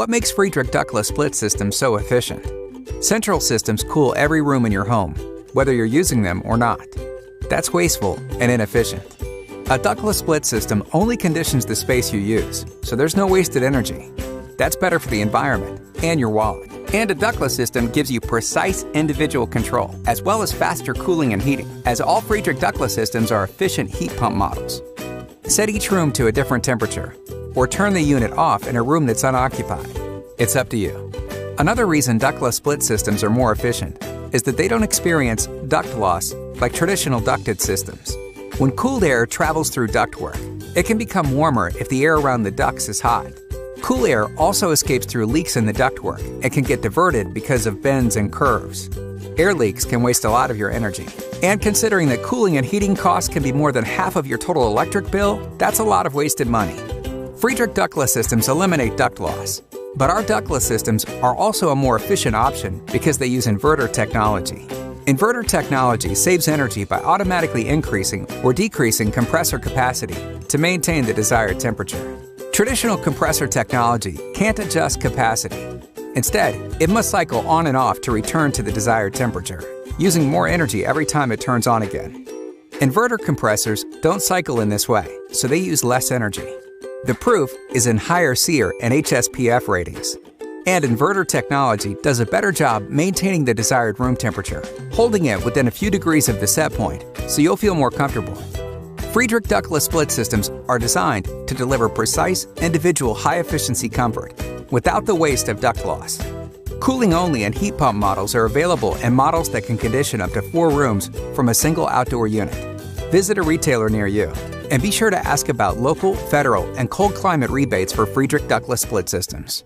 What makes Friedrich Ductless Split Systems so efficient? Central systems cool every room in your home, whether you're using them or not. That's wasteful and inefficient. A ductless split system only conditions the space you use, so there's no wasted energy. That's better for the environment and your wallet. And a ductless system gives you precise individual control, as well as faster cooling and heating, as all Friedrich ductless systems are efficient heat pump models. Set each room to a different temperature, or turn the unit off in a room that's unoccupied. It's up to you. Another reason ductless split systems are more efficient is that they don't experience duct loss like traditional ducted systems. When cooled air travels through ductwork, it can become warmer if the air around the ducts is hot. Cool air also escapes through leaks in the ductwork and can get diverted because of bends and curves. Air leaks can waste a lot of your energy. And considering that cooling and heating costs can be more than half of your total electric bill, that's a lot of wasted money. Friedrich ductless systems eliminate duct loss. But our ductless systems are also a more efficient option because they use inverter technology. Inverter technology saves energy by automatically increasing or decreasing compressor capacity to maintain the desired temperature. Traditional compressor technology can't adjust capacity. Instead, it must cycle on and off to return to the desired temperature, using more energy every time it turns on again. Inverter compressors don't cycle in this way, so they use less energy. The proof is in higher SEER and HSPF ratings. And inverter technology does a better job maintaining the desired room temperature, holding it within a few degrees of the set point, so you'll feel more comfortable. Friedrich ductless split systems are designed to deliver precise, individual, high-efficiency comfort without the waste of duct loss. Cooling-only and heat pump models are available in models that can condition up to 4 rooms from a single outdoor unit. Visit a retailer near you, and be sure to ask about local, federal, and cold climate rebates for Friedrich ductless split systems.